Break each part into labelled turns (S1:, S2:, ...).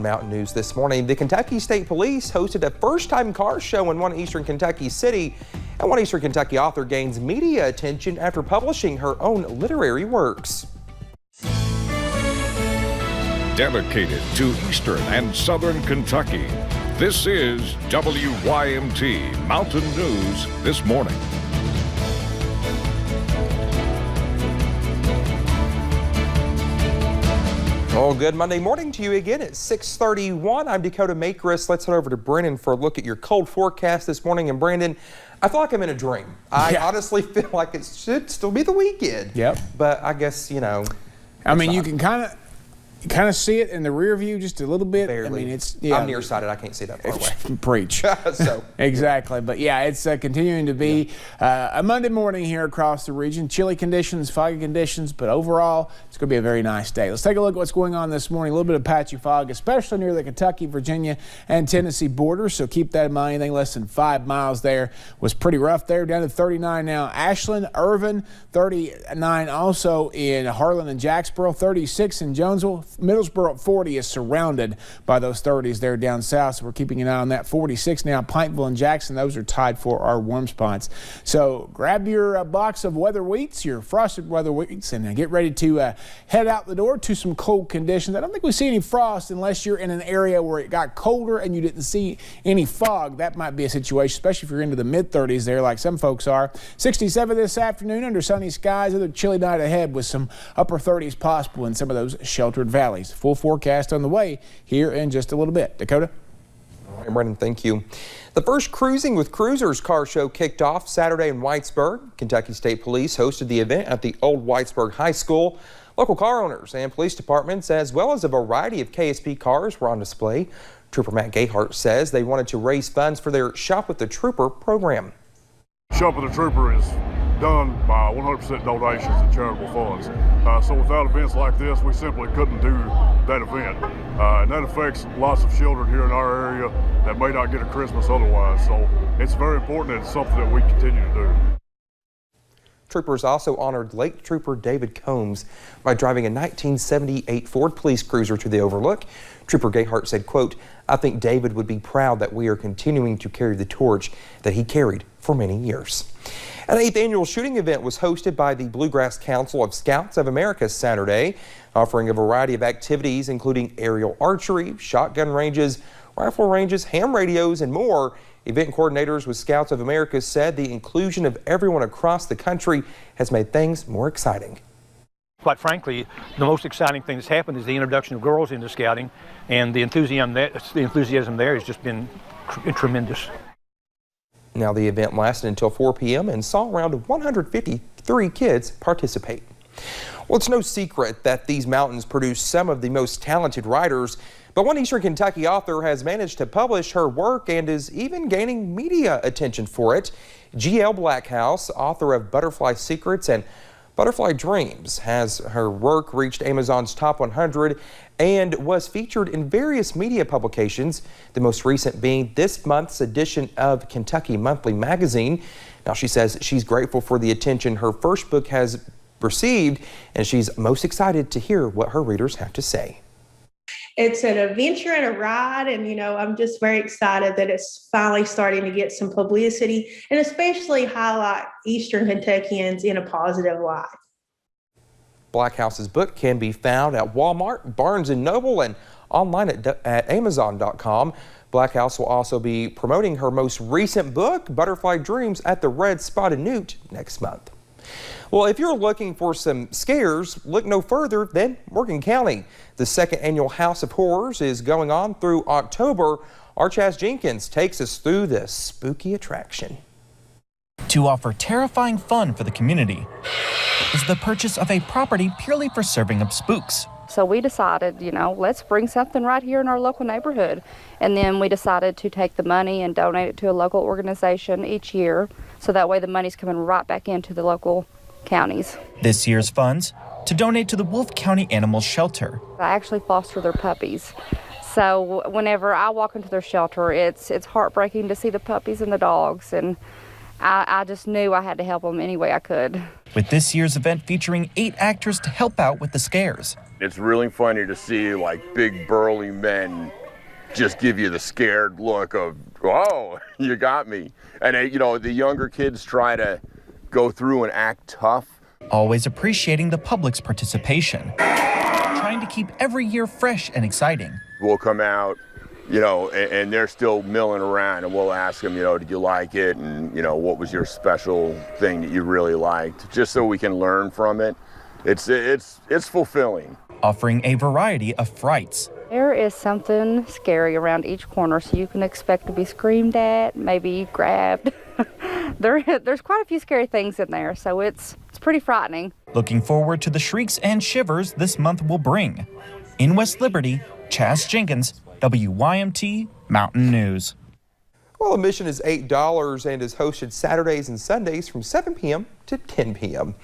S1: Mountain News this morning. The Kentucky State Police hosted a first-time car show in one Eastern Kentucky city, and one Eastern Kentucky author gains media attention after publishing her own literary works.
S2: Dedicated to Eastern and Southern Kentucky, this is WYMT Mountain News this morning.
S1: Well, good Monday morning to you again at 6:31. I'm Dakota Makris. Let's head over to Brandon for a look at your cold forecast this morning. And Brandon, I feel like I'm in a dream. I honestly feel like it should still be the weekend.
S3: Yep.
S1: But I guess, you know.
S3: I mean, you can kind of see it in the rear view just a little bit.
S1: Barely.
S3: I mean, it's
S1: I'm nearsighted. I can't see that far away.
S3: Preach.
S1: So
S3: exactly. But yeah, it's continuing to be a Monday morning here across the region. Chilly conditions, foggy conditions, but overall, it's going to be a very nice day. Let's take a look at what's going on this morning. A little bit of patchy fog, especially near the Kentucky, Virginia, and Tennessee border. So keep that in mind. Anything less than 5 miles there was pretty rough there. Down to 39 now. Ashland, Irvin, 39 also in Harlan and Jacksboro, 36 in Jonesville. Middlesboro at 40 is surrounded by those 30s there down south, so we're keeping an eye on that. 46 now, Pikeville and Jackson, those are tied for our warm spots. So grab your box of weather wheats, your frosted weather wheats, and get ready to head out the door to some cold conditions. I don't think we see any frost unless you're in an area where it got colder and you didn't see any fog. That might be a situation, especially if you're into the mid-30s there like some folks are. 67 this afternoon under sunny skies. Another chilly night ahead with some upper 30s possible in some of those sheltered valleys. Full forecast on the way here in just a little bit. Dakota?
S1: All right, Brendan, thank you. The first Cruising with Cruisers car show kicked off Saturday in Whitesburg. Kentucky State Police hosted the event at the old Whitesburg High School. Local car owners and police departments, as well as a variety of KSP cars, were on display. Trooper Matt Gayhart says they wanted to raise funds for their Shop with the Trooper program.
S4: Shop with the Trooper is done by 100% donations and charitable funds. So without events like this, we simply couldn't do that event. And that affects lots of children here in our area that may not get a Christmas otherwise. So it's very important and it's something that we continue to do.
S1: Troopers also honored late Trooper David Combs by driving a 1978 Ford Police Cruiser to the Overlook. Trooper Gayhart said, quote, "I think David would be proud that we are continuing to carry the torch that he carried for many years." An 8th annual shooting event was hosted by the Bluegrass Council of Scouts of America Saturday, offering a variety of activities including aerial archery, shotgun ranges, rifle ranges, ham radios, and more. Event coordinators with Scouts of America said the inclusion of everyone across the country has made things more exciting.
S5: Quite frankly, the most exciting thing that's happened is the introduction of girls into scouting, and the enthusiasm there has just been tremendous.
S1: Now, the event lasted until 4 p.m. and saw around 153 kids participate. Well, it's no secret that these mountains produce some of the most talented writers, but one Eastern Kentucky author has managed to publish her work and is even gaining media attention for it. G.L. Blackhouse, author of Butterfly Secrets and Butterfly Dreams, has her work reached Amazon's top 100 and was featured in various media publications, the most recent being this month's edition of Kentucky Monthly magazine. Now, she says she's grateful for the attention her first book has received, and she's most excited to hear what her readers have to say.
S6: It's an adventure and a ride, and I'm just very excited that it's finally starting to get some publicity and especially highlight Eastern Kentuckians in a positive light.
S1: Blackhouse's book can be found at Walmart, Barnes & Noble, and online at Amazon.com. Blackhouse will also be promoting her most recent book, Butterfly Dreams, at the Red Spotted Newt next month. Well, if you're looking for some scares, look no further than Morgan County. The second annual House of Horrors is going on through October. Our Chaz Jenkins takes us through this spooky attraction.
S7: To offer terrifying fun for the community is the purchase of a property purely for serving up spooks.
S8: So we decided, let's bring something right here in our local neighborhood. And then we decided to take the money and donate it to a local organization each year. So that way the money's coming right back into the local counties.
S7: This year's funds to donate to the Wolfe County Animal Shelter.
S8: I actually foster their puppies. So whenever I walk into their shelter, it's heartbreaking to see the puppies and the dogs. And I just knew I had to help them any way I could.
S7: With this year's event featuring 8 actors to help out with the scares.
S9: It's really funny to see like big burly men just give you the scared look of, oh, you got me. And you know, the younger kids try to go through and act tough.
S7: Always appreciating the public's participation. Trying to keep every year fresh and exciting.
S9: We'll come out, you know, and they're still milling around, and we'll ask them, you know, did you like it? And, you know, what was your special thing that you really liked? Just so we can learn from it. It's fulfilling.
S7: Offering a variety of frights.
S8: There is something scary around each corner, so you can expect to be screamed at, maybe grabbed. There's quite a few scary things in there, so it's pretty frightening.
S7: Looking forward to the shrieks and shivers this month will bring. In West Liberty, Chaz Jenkins, WYMT Mountain News.
S1: Well, admission is $8 and is hosted Saturdays and Sundays from 7 p.m. to 10 p.m.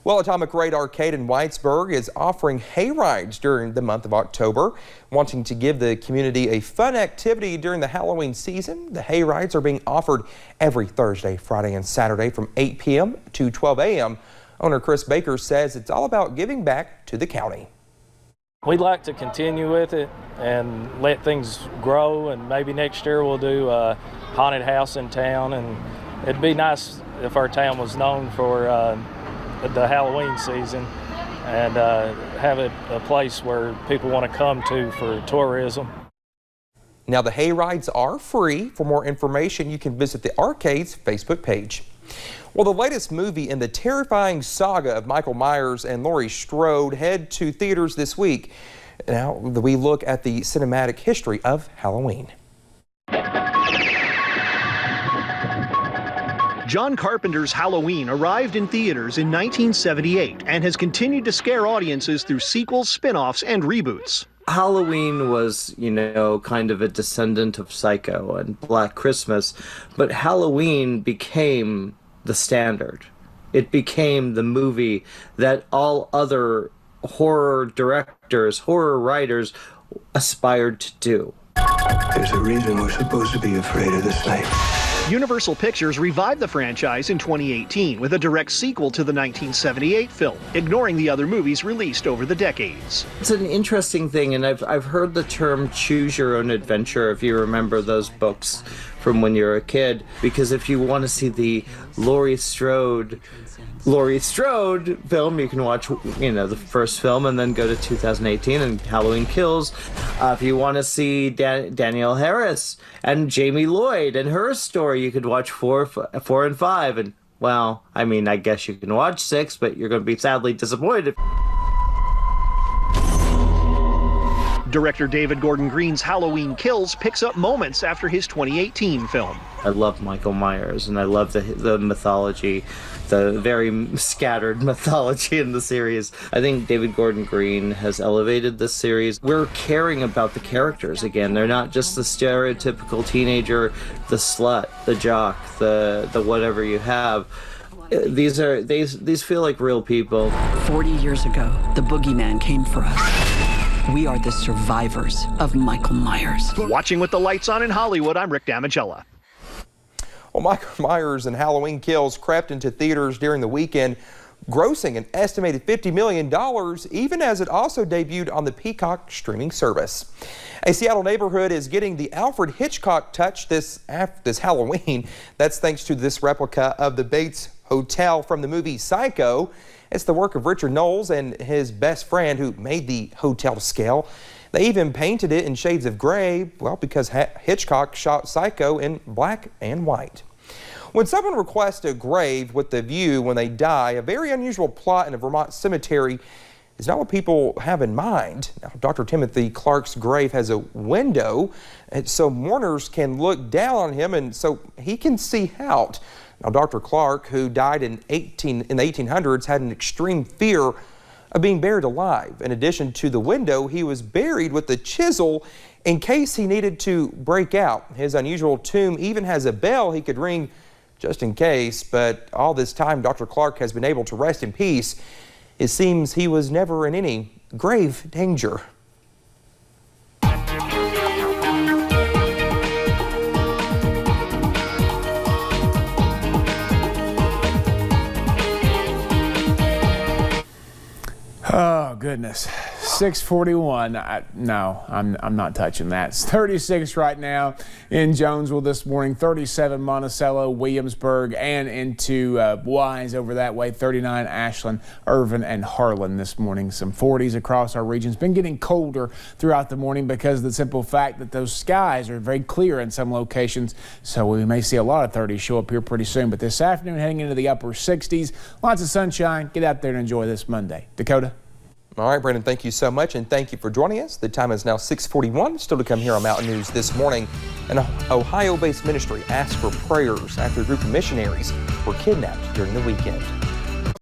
S1: Well, Atomic Raid Arcade in Whitesburg is offering hay rides during the month of October. Wanting to give the community a fun activity during the Halloween season, the hay rides are being offered every Thursday, Friday, and Saturday from 8 p.m. to 12 a.m. Owner Chris Baker says it's all about giving back to the county.
S10: We'd like to continue with it and let things grow, and maybe next year we'll do a haunted house in town, and it'd be nice if our town was known for the Halloween season and have it a place where people want to come to for tourism.
S1: Now, the hay rides are free. For more information, you can visit the Arcade's Facebook page. Well, the latest movie in the terrifying saga of Michael Myers and Laurie Strode head to theaters this week. Now, we look at the cinematic history of Halloween.
S11: John Carpenter's Halloween arrived in theaters in 1978 and has continued to scare audiences through sequels, spin-offs, and reboots.
S12: Halloween was, you know, kind of a descendant of Psycho and Black Christmas, but Halloween became the standard. It became the movie that all other horror directors, horror writers aspired to do.
S13: There's a reason we're supposed to be afraid of the snake.
S11: Universal Pictures revived the franchise in 2018 with a direct sequel to the 1978 film, ignoring the other movies released over the decades.
S12: It's an interesting thing, and I've heard the term choose your own adventure, if you remember those books from when you were a kid, because if you want to see the Laurie Strode film, you can watch, you know, the first film and then go to 2018 and Halloween Kills. If you want to see Danielle Harris and Jamie Lloyd and her story, you could watch 4 and 5. And, well, I mean, I guess you can watch 6, but you're going to be sadly disappointed.
S11: Director David Gordon Green's Halloween Kills picks up moments after his 2018 film.
S12: I love Michael Myers, and I love the mythology, the very scattered mythology in the series. I think David Gordon Green has elevated this series. We're caring about the characters again. They're not just the stereotypical teenager, the slut, the jock, the whatever you have. These feel like real people.
S14: 40 years ago, the boogeyman came for us. We are the survivors of Michael Myers.
S11: Watching with the lights on in Hollywood, I'm Rick Damigella.
S1: Well, Michael Myers and Halloween Kills crept into theaters during the weekend, grossing an estimated $50 million, even as it also debuted on the Peacock streaming service. A Seattle neighborhood is getting the Alfred Hitchcock touch this Halloween. That's thanks to this replica of the Bates Hotel from the movie Psycho. It's the work of Richard Knowles and his best friend who made the hotel to scale. They even painted it in shades of gray, well, because Hitchcock shot Psycho in black and white. When someone requests a grave with the view when they die, a very unusual plot in a Vermont cemetery is not what people have in mind. Now, Dr. Timothy Clark's grave has a window, so mourners can look down on him and so he can see out. Now, Dr. Clark, who died in the 1800s, had an extreme fear of being buried alive. In addition to the window, he was buried with a chisel in case he needed to break out. His unusual tomb even has a bell he could ring just in case, but all this time Dr. Clark has been able to rest in peace. It seems he was never in any grave danger.
S3: goodness. 641. No, I'm not touching that. It's 36 right now in Jonesville this morning, 37 Monticello, Williamsburg, and into Wise over that way, 39 Ashland, Irvin, and Harlan this morning. Some 40s across our region. It's been getting colder throughout the morning because of the simple fact that those skies are very clear in some locations, so we may see a lot of 30s show up here pretty soon. But this afternoon, heading into the upper 60s, lots of sunshine. Get out there and enjoy this Monday. Dakota?
S1: All right, Brandon, thank you so much, and thank you for joining us. The time is now 6:41. Still to come here on Mountain News this morning. An Ohio-based ministry asked for prayers after a group of missionaries were kidnapped during the weekend.